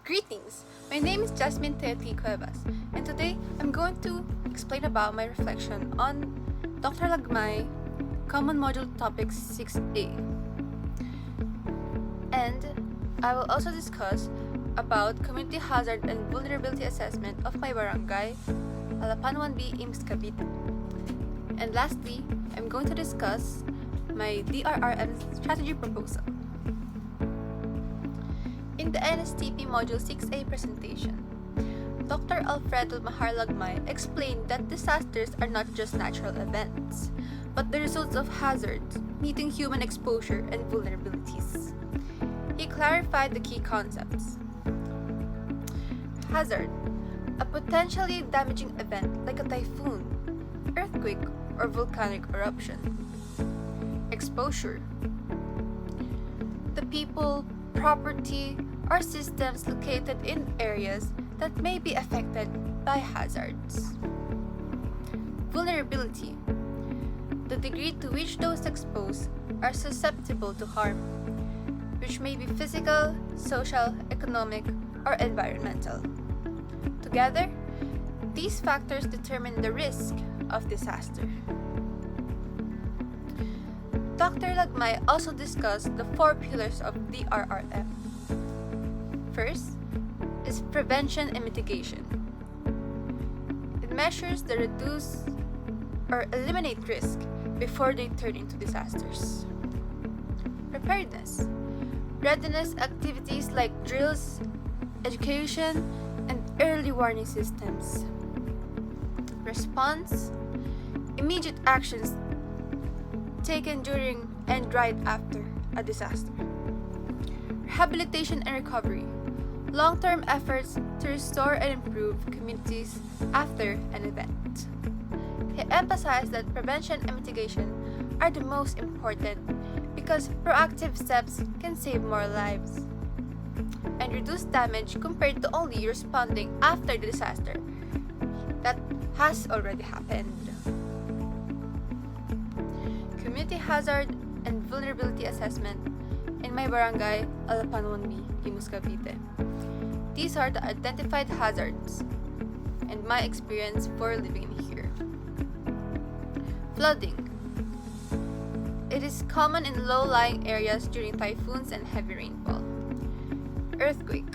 Greetings! My name is Nstp Cuevas, and today I'm going to explain about my reflection on Dr. Lagmay Common Module Topic 6A. And I will also discuss about Community Hazard and Vulnerability Assessment of my barangay, Alapan 1B, Ims, Cavite. And lastly, I'm going to discuss my DRRM strategy proposal. In the Nstp Module 6A presentation, Dr. Alfredo Mahar Lagmay explained that disasters are not just natural events, but the results of hazards, meeting human exposure and vulnerabilities. He clarified the key concepts. Hazard, a potentially damaging event like a typhoon, earthquake, or volcanic eruption. Exposure, the people, property, or systems located in areas that may be affected by hazards. Vulnerability, the degree to which those exposed are susceptible to harm, which may be physical, social, economic, or environmental. Together, these factors determine the risk of disaster. Dr. Lagmay also discussed the 4 pillars of DRRM. First is prevention and mitigation. It measures the reduce or eliminate risk before they turn into disasters. Preparedness, readiness activities like drills, education, and early warning systems. Response, immediate actions taken during and right after a disaster. Rehabilitation and recovery, long-term efforts to restore and improve communities after an event. He emphasized that prevention and mitigation are the most important because proactive steps can save more lives and reduce damage compared to only responding after the disaster that has already happened. Community hazard and vulnerability assessment in my barangay, Alapan 1B, Imus, Cavite. These are the identified hazards and my experience for living here. Flooding. It is common in low-lying areas during typhoons and heavy rainfall. Earthquake.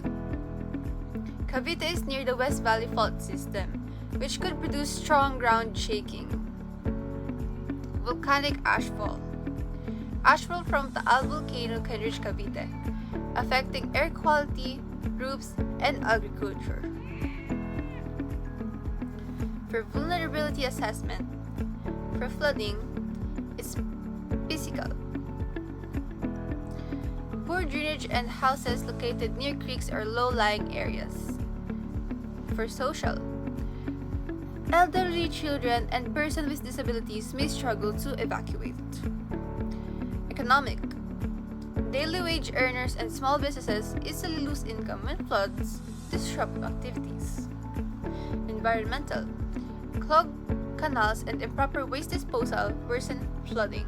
Cavite is near the West Valley Fault System, which could produce strong ground shaking. Volcanic ashfall. Ashfall from Taal volcano can reach Cavite, affecting air quality, roofs, and agriculture. For vulnerability assessment, for flooding, it's physical. Poor drainage and houses located near creeks or low-lying areas. For social, elderly children and persons with disabilities may struggle to evacuate. Economic, daily wage earners and small businesses easily lose income when floods disrupt activities. Environmental, clogged canals and improper waste disposal worsen flooding.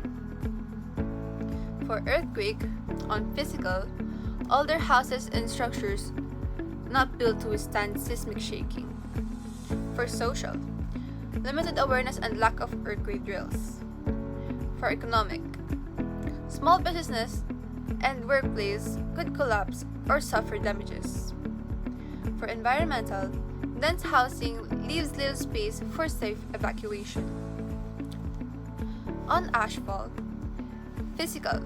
For earthquake, on physical, older houses and structures not built to withstand seismic shaking. For social, limited awareness and lack of earthquake drills. For economic, small businesses and workplace could collapse or suffer damages. For environmental, dense housing leaves little space for safe evacuation. On ashfall, physical,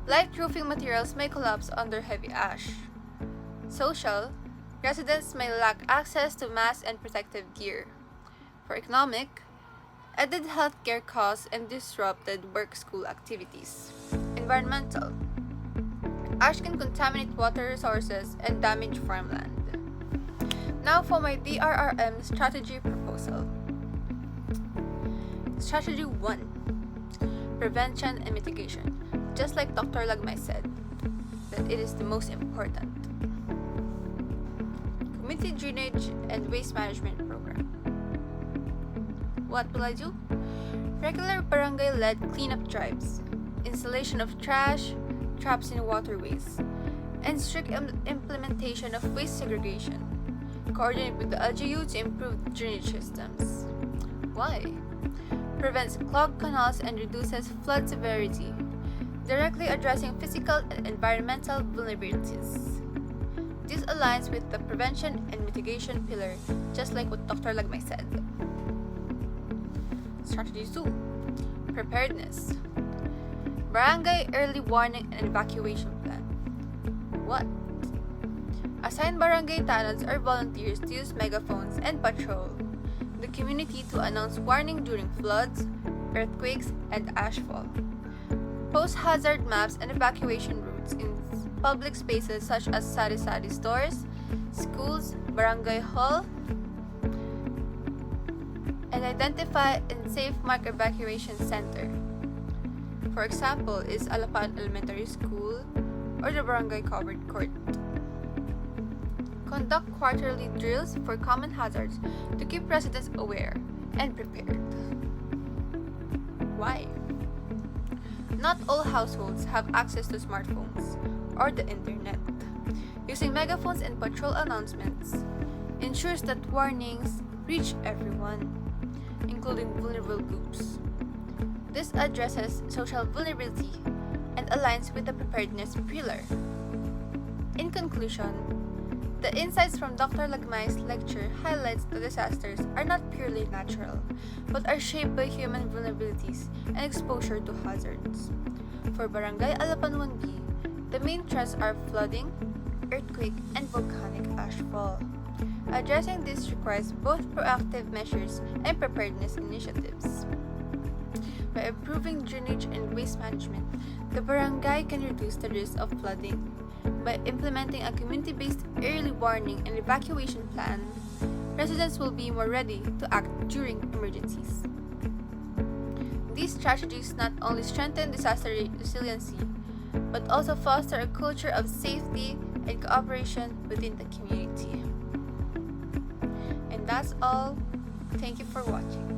light roofing materials may collapse under heavy ash. Social, residents may lack access to mask and protective gear. For economic, added healthcare costs and disrupted work-school activities. Environmental, ash can contaminate water resources and damage farmland. Now for my DRRM strategy proposal. Strategy 1. Prevention and mitigation. Just like Dr. Lagmay said, that it is the most important. Community drainage and waste management program. What will I do? Regular barangay-led cleanup drives, installation of trash, traps in waterways, and strict implementation of waste segregation. Coordinate with the LGU to improve drainage systems. Why? Prevents clogged canals and reduces flood severity, directly addressing physical and environmental vulnerabilities. This aligns with the prevention and mitigation pillar, just like what Dr. Lagmay said. Strategy 2. Preparedness. Barangay Early Warning and Evacuation Plan. What? Assign barangay tanods or volunteers to use megaphones and patrol the community to announce warning during floods, earthquakes, and ashfall. Post hazard maps and evacuation routes in public spaces such as sari-sari stores, schools, barangay hall, and identify and safe mark evacuation center. For example, is Alapan Elementary School or the barangay covered court. Conduct quarterly drills for common hazards to keep residents aware and prepared. Why? Not all households have access to smartphones or the internet. Using megaphones and patrol announcements ensures that warnings reach everyone, including vulnerable groups. This addresses social vulnerability and aligns with the preparedness pillar. In conclusion, the insights from Dr. Lagmay's lecture highlights that disasters are not purely natural, but are shaped by human vulnerabilities and exposure to hazards. For Barangay Alapan 1B, the main threats are flooding, earthquake, and volcanic ashfall. Addressing this requires both proactive measures and preparedness initiatives. By improving drainage and waste management, the barangay can reduce the risk of flooding. By implementing a community-based early warning and evacuation plan, residents will be more ready to act during emergencies. These strategies not only strengthen disaster resiliency, but also foster a culture of safety and cooperation within the community. And that's all. Thank you for watching.